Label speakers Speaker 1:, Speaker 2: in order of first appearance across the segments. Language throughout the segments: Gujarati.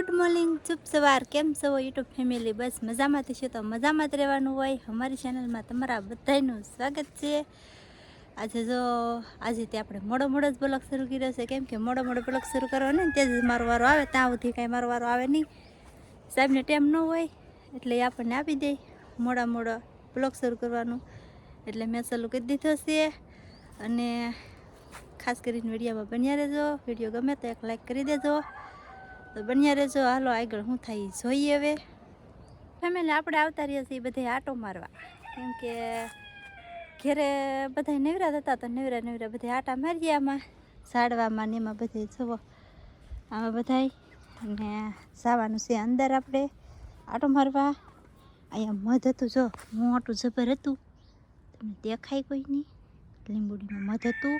Speaker 1: ગુડ મોર્નિંગ, શુભ સવાર. કેમ છો યુટ્યુબ ફેમિલી? બસ મજામાંથી છે તો મજામાં જ રહેવાનું હોય. અમારી ચેનલમાં તમારા બધાનું સ્વાગત છે. આજે આપણે મોડો જ બ્લોગ શરૂ કર્યો છે, કેમ કે મોડો બ્લોગ શરૂ કરવાનો ને તે જ મારો વારો આવે. ત્યાં સુધી કાંઈ મારો વારો આવે નહીં, સાહેબને ટાઈમ ન હોય એટલે એ આપણને આપી દે મોડા બ્લોગ શરૂ કરવાનું. એટલે મેં ચાલુ કરી દીધો છે. અને ખાસ કરીને વિડીયોમાં બન્યા રહેજો. વિડીયો ગમે તો એક લાઈક કરી દેજો. તો બન્યા રહેજો. હાલો આગળ શું થાય જોઈએ. હવે ફેમિલી આપણે આવતા રહીએ છીએ બધે આટો મારવા, કેમ કે ઘેરે બધા નવરા હતા તો નવરા બધે આટા મારીએ આમાં ઝાડવામાં ને એમાં બધે જવો આમાં બધાય. અને જવાનું છે અંદર આપણે આટો મારવા. અહીંયા મધ હતું, જો મોટું જબર હતું, તમને દેખાય કોઈ નહીં. લીંબુડીમાં મધ હતું,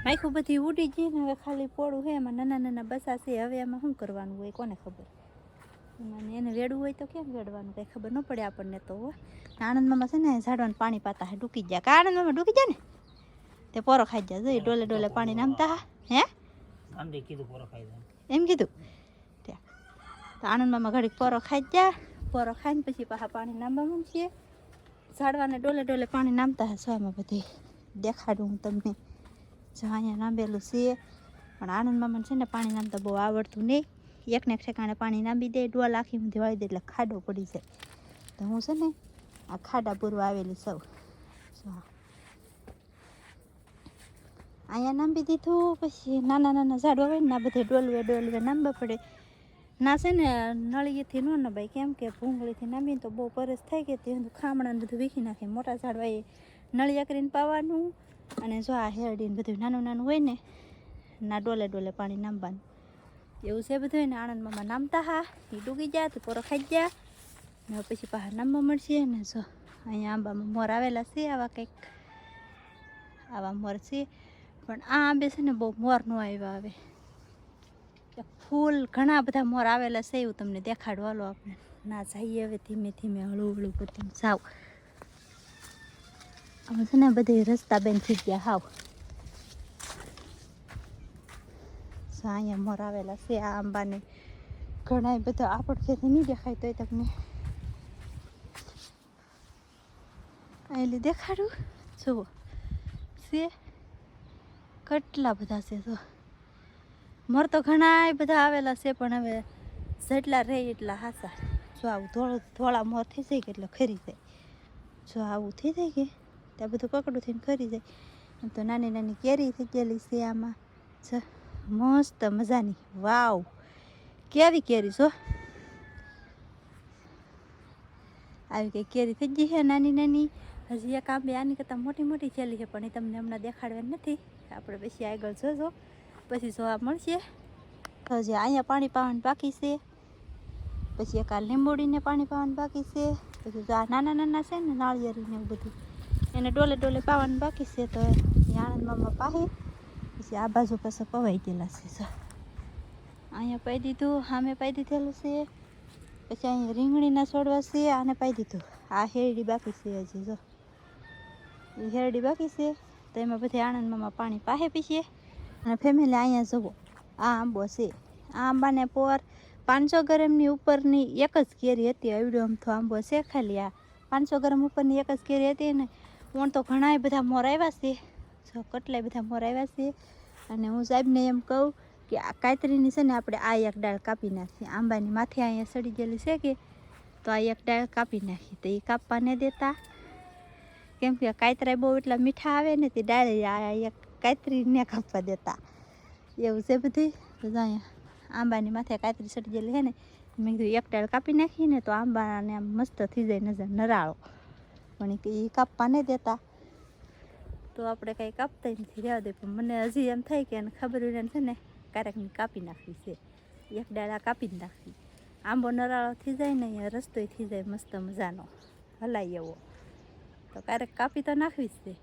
Speaker 1: માખું બધી ઉડી ગઈ ને હવે ખાલી પોળું છે. એમાં નાના બસા છે. હવે એમાં શું કરવાનું હોય કોને ખબર. અને એને વેડવું હોય તો કેમ વેડવાનું કંઈ ખબર ન પડે આપણને. તો આનંદમાં છે ને ઝાડવાનું પાણી પાતા હે ડૂકી ગયા. કા આનંદમાં ડૂકી જાય ને તે પોરો ખાઈ જાય. જોઈ ડોલે પાણી નામતા હા. હે એમ કીધું ત્યાં તો આનંદમાં ઘડીક પોરો ખાઈ ગયા. પોરો ખાઈને પછી પાછા પાણી નામવા માંડશે. ઝાડવાને ડોલે પાણી નામતા હે. સોમાં બધી દેખાડું હું તમને. જો અહીંયા નાંબેલું છે, પણ આનંદમાં મને છે ને પાણી નામતા બહુ આવડતું નહીં. એકને એક ઠેકાણે પાણી નાંબી દે, ડોલ આખી ઊંધી વાળી દે એટલે ખાડો પડી જાય. તો હું છે ને આ ખાડા પૂરવા આવેલી સૌ. અહીંયા નાંબી દીધું. પછી નાના ઝાડવા હોય ને આ બધે ડોલવે નાંબવા પડે. ના છે ને નળીએથી ન નબાય, કેમ કે ભૂંગળીથી નાંબીને તો બહુ પરસ થાય કે તે ખામણાને બધું વીખી નાખે. મોટા ઝાડવા એ નળિયા કરીને પાવાનું. અને જો આ હેરડીને બધું નાનું હોય ને ના ડોલે પાણી નાંબવાનું એવું છે બધું. ને આનંદમાં નામતા હા એ ડૂગી ગયા તો પોરો ખાઈ ગયા ને પછી પાછા નામવા મળશે. ને જો અહીંયા આંબામાં મોર આવેલા છે, આવા કંઈક આવા મોર છે. પણ આ આંબે છે ને બહુ મોર ન આવ્યા. હવે ફૂલ ઘણા બધા મોર આવેલા છે, એવું તમને દેખાડું. હાલો આપણે ના જઈએ હવે ધીમે હળવું કરતી જાવ. અમે છે ને બધી રસ્તા બેન થઈ ગયા હાવ. અહીંયા મોર આવેલા છે. આ આંબાને ઘણા બધા આપડખેથી નહીં દેખાય તોય તમને અહીં દેખાડું. જુઓ છે કેટલા બધા છે. જો મોર તો ઘણા બધા આવેલા છે, પણ હવે જેટલા રહે એટલા હાસા. જો આવું ધોળા મોર થઈ જાય કે એટલે ખરી જાય. જો આવું થઈ જાય કે ત્યાં બધું પકડું થઈને ખરી જાય. એમ તો નાની કેરી થઈ ગયેલી છે આમાં. જો મસ્ત મજાની. વાવ, કેવી કેરી. જો આવી કઈ કેરી થઈ ગઈ છે નાની. હજી એક આંબે આની કરતાં મોટી થયેલી છે, પણ એ તમને હમણાં દેખાડવાની નથી. આપણે પછી આગળ જોજો, પછી જોવા મળશે. હજી અહીંયા પાણી પાવાનું બાકી છે. પછી એક આ લીંબોડીને પાણી પાવાનું બાકી છે. પછી જો આ નાના છે ને નાળિયેરીને એવું બધું એને ડોલે પાવાનું બાકી છે. તો આનંદમાં પાહી પછી આ બાજુ પાસે પવાઈ ગયેલા છે. જો અહીંયા પાઈ દીધું, સામે પાઈ દીધેલું છે. પછી અહીંયા રીંગણીના છોડવા છે, આને પાઈ દીધું. આ હેરડી બાકી છે હજી. જો એ હેરડી બાકી છે તો એમાં બધી આનંદમાં પાણી પાહે પીસીએ. અને ફેમિલી અહીંયા જુઓ આ આંબો છે. આ આંબાને પોર 500 ગ્રામની ઉપરની એક જ કેરી હતી. એવડો અમથો આંબો છે ખાલી. આ 500 ગ્રામ ઉપરની એક જ કેરી હતી ને પણ તો ઘણા બધા મોર આવ્યા છે. જો કેટલાય બધા મોર આવ્યા છે. અને હું સાહેબને એમ કહું કે આ કાતરીની છે ને આપણે આ એક ડાળ કાપી નાખીએ. આંબાની માથે અહીંયા સડી ગયેલી છે કે તો આ એક ડાળ કાપી નાખી. તો એ કાપવા ન દેતા, કેમ કે કાતરા બહુ એટલા મીઠા આવે ને તે ડાળી આ એક કાતરીને કાપવા દેતા. એવું છે બધું. તો અહીંયા આંબાની માથે કાતરી સડી ગયેલી છે ને, મેં કીધું એક ડાળ કાપી નાખીએ ને તો આંબાને આમ મસ્ત થઈ જાય નજર નરાળો. પણ એ કાપવા નહીં દેતા તો આપણે કાંઈ કાપતા નથી, રહેવા દે. પણ મને હજી એમ થાય કે એને ખબર હોય છે ને ક્યારેકની કાપી નાખવી છે. એક ડાળા કાપી જ નાખવી. આંબો નરાળો થઈ જાય ને અહીંયા રસ્તોય થઈ જાય મસ્ત મજાનો હલાય એવો. તો ક્યારેક કાપી તો નાખવી જ છે.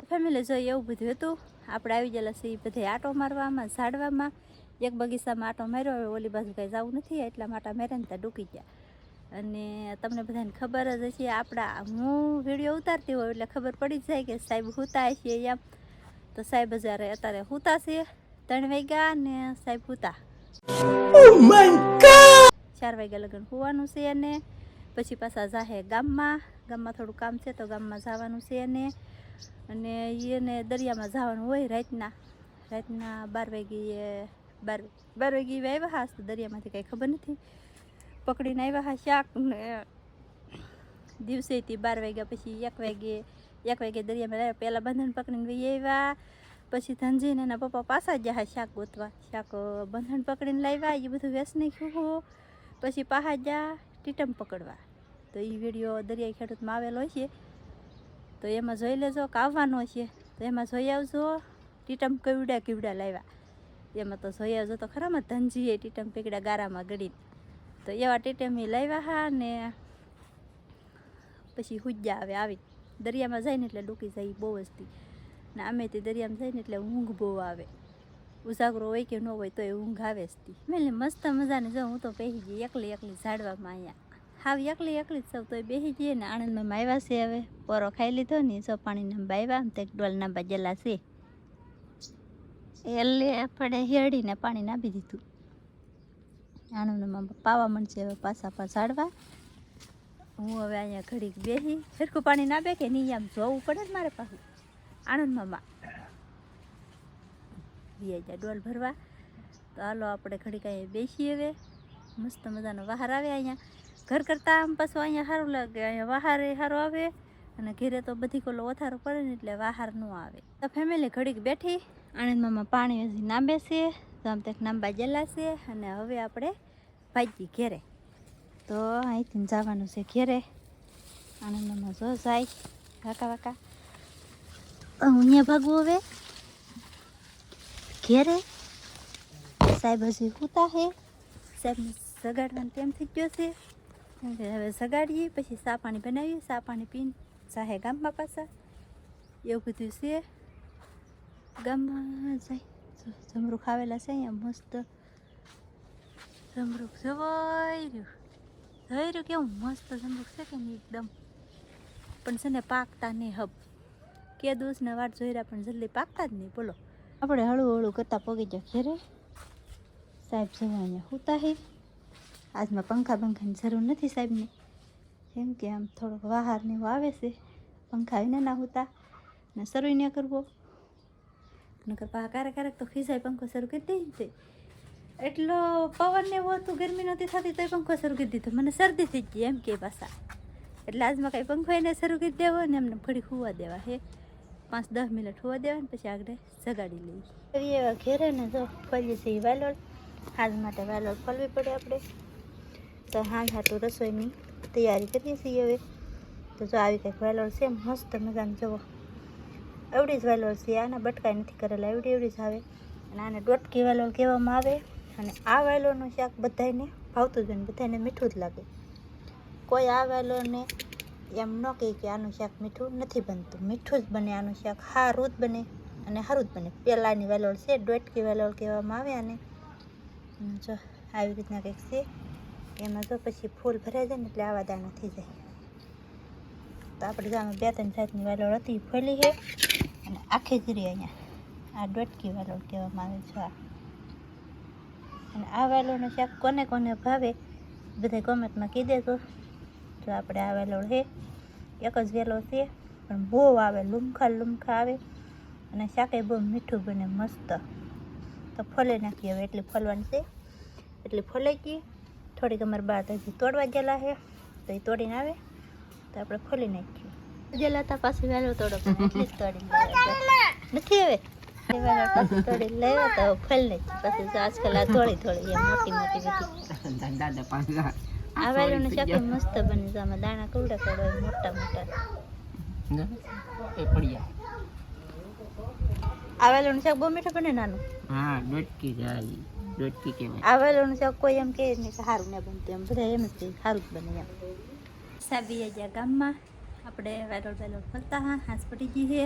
Speaker 1: ફેમિલી જોઈએ એવું બધું હતું. આપણે આવી ગયેલા છીએ બધે આટો મારવામાં ઝાડવામાં. એક બગીચામાં આટો માર્યો. હવે ઓલી બાજુ કાંઈ જવું નથી, એટલા માટે મેરે ને ત્યાં ડૂકી ગયા. અને તમને બધાને ખબર જ હશે, હું વિડીયો ઉતારતી હોય એટલે ખબર પડી જ જાય કે સાહેબ સૂતા છે એમ. તો સાહેબ અત્યારે સૂતા છે 3 વાગ્યા ને સાહેબ સૂતા. Oh my God! 4 વાગ્યા લગન હોવાનું છે અને પછી પાછા જાહે ગામમાં થોડું કામ છે તો ગામમાં જવાનું છે અને એને દરિયામાં જવાનું હોય રાતના 12 વાગ્યે 12 વાગ્યે આવ્યા હા તો દરિયામાંથી કંઈ ખબર નથી પકડીને આવ્યા હા શાક ને દિવસેથી 12 વાગ્યા પછી 1 વાગે દરિયામાં આવ્યા પહેલાં બંધન પકડીને વહી આવ્યા પછી ધનજીને એના પપ્પા પાછા ગયા શાક ગોતવા શાક બંધન પકડીને લાવ્યા એ બધું વેસ નાખ્યું પછી પાછા ગયા ટીટમ પકડવા તો એ વિડીયો દરિયાઈ ખેડૂતમાં આવેલો છે તો એમાં જોઈ લેજો કે આવવાનો છે તો એમાં જોઈ આવજો ટીટમ કેવડા લાવ્યા એમાં તો જોઈ આવજો તો ખરામાં ધનજીએ ટીટમ પકડ્યા ગારામાં ગળીને તો એવા ટીટમ એ લાવ્યા હા ને પછી હુજ્જા આવી દરિયામાં જાય ને એટલે ડૂકી જાય બહુ વસ્તી ને અમે તે દરિયામાં જાય ને એટલે ઊંઘ બહુ આવે ઉજાગરો હોય કે ન હોય તો એ ઊંઘ આવે જ તી મેલે મસ્ત મજાની જો હું તો બેસી ગઈ એકલી ઝાડવામાં અહીંયા હાવ એકલી જ સૌ તો બેસી જઈએ ને આણંદમાં આવ્યા છે હવે પોરો ખાઈ લીધો ને જો પાણીના બાવ્યા તો એક ડોલ નાંબા જેલા છે એટલે આપણે હેડીને પાણી નાખી દીધું આણંદમાં પાવા મળશે હવે પાછા ઝાડવા હું હવે અહીંયા ઘડીક બેસી સરખું પાણી ના બે કે નહીં આમ જોવું પડે ને મારે પાછું આણંદમાં બીજા ડોલ ભરવા તો હાલો આપણે ઘડીક અહીંયા બેસીએ હવે મસ્ત મજાનો વહાર આવે અહીંયા ઘર કરતાં આમ પાછું અહીંયા સારું લાગે અહીંયા વહારે સારો આવે અને ઘેરે તો બધી કોલો ઓથારો પડે ને એટલે વહાર ન આવે તો ફેમિલી ઘડીક બેઠી આણંદમાં પાણી હજી નાંબે છે તો આમ તક નાંબા જેલા છે અને હવે આપણે ભાજી ઘેરે તો અહીંથી જવાનું છે ઘેરે આણંદમાં જો જાય વાકા હું અહીંયા ભાગવું હવે ઘેરે સાહેબ હજી સૂતા છે સાહેબને સગાડવાનું ટાઈમ થઈ ગયો છે હવે સગાડીએ પછી ચા પાણી બનાવીએ ચા પાણી પીને જાહે ગામમાં પાછા એવું બધું છે ગામમાં જાય જમરૂખ આવેલા છે અહીંયા મસ્ત જમરૂખ જવાઈ રહ્યું કેવું મસ્ત જમરૂખ છે કે નહીં એકદમ પણ છે ને પાકતા નહીં હબ કે દૂસને વાટ જોઈ રહ્યા પણ જલ્દી પાકતા જ નહીં બોલો આપણે હળવું કરતાં પગી જાય ઘેરે સાહેબ જવા અહીંયા સૂતા છે આજમાં પંખાની જરૂર નથી સાહેબને કેમ કે આમ થોડોક વહાર ને એવું આવે છે પંખા વિના ના હોતા ને શરૂ ન કરવો નકર પા ક્યારેક તો ખીજાય પંખો શરૂ કરી દઈ છે એટલો પવન ને એવું હતું ગરમી નહોતી થતી તો પંખો શરૂ કરી દીધો મને શરદી થઈ ગઈ એમ કે પાછા એટલે આજમાં કાંઈ પંખો એને શરૂ કરી દેવો ને એમને ઘડી ખુવા દેવા હે 5-10 મિનિટ હોવા દેવા ને પછી આગળ જગાડી લઈએ એવા ઘેરે ને જો ફરીએ છીએ વાલોળ હાલ માટે વાલોળ ફલવી પડે આપણે તો હાટું રસોઈની તૈયારી કરીએ છીએ હવે તો જો આવી કંઈક વાલોળ છે મસ્ત મજાની જવો એવડી જ વાલોળ છે આના બટકાઈ નથી કરેલા એવડી જ આવે અને આને ડોટકી વાલોળ કહેવામાં આવે અને આ વાલોળનું શાક બધાને ભાવતું જ હોય ને બધાને મીઠું જ લાગે કોઈ આ વાલોળને એમ ન કહે કે આનું શાક મીઠું નથી બનતું મીઠું જ બને આનું શાક સારું જ બને અને સારું જ બને પહેલાંની વાલોળ છે ડોટકી વાલોળ કહેવામાં આવે અને જો આવી રીતના કંઈક છે એમાં જો પછી ફૂલ ભરાઈ જાય ને એટલે આવા દાણા થઈ જાય તો આપણે ગામમાં 2-3 જાતની વાલોળ હતી ફોલી છે અને આખી જીરી અહીંયા આ ડોટકી વાલોળ કહેવામાં આવે છે અને આ વાલોળનું શાક કોને ભાવે બધા કોમેન્ટમાં કહી દેજો જો આપણે આ વાલોળ છે એક જ વેલો છે પણ બહુ આવે લુમખા આવે અને શાકે બહુ મીઠું બને મસ્ત તો ફોલે નાખીએ હવે એટલી ફોલવાની છે એટલી ફોલાઈ ગઈ થોડીક અમારે બહાર હજી તોડવા ગયેલા છે તો એ તોડીને આવે તો આપણે ફોલી નાખીએ ગયેલા હતા પાછી વહેલો તોડો એટલી જ તોડી નથી હવે પાછી તોડી લેવા તો ફોલ નાખી પછી આજકાલ આ થોડી એમ મોટી બધી આ વેલોનું શાક મસ્ત બને છે આમાં દાણા કવડા મોટા આ વેલોનું શાક બહુ મીઠું બને નાનું આ વેલોનું શાક કોઈ એમ કહે નહીં કે સારું ના બનતું એમ બધા એમ જ કહે સારું જ બને એમ સાબી ગયા ગામમાં આપણે વેલોડ ફરતા હાંસ પડી ગઈ છે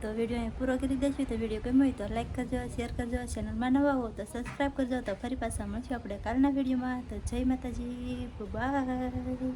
Speaker 1: તો વિડીયો અહીં પૂરો કરી દઈશું તો વિડીયો ગમ્યો હોય તો લાઈક કરજો શેર કરજો ચેનલમાં નવા હો તો સબસ્ક્રાઈબ કરજો તો ફરી પાછા મળશું આપણે કાલના વિડીયોમાં તો જય માતાજી બાય.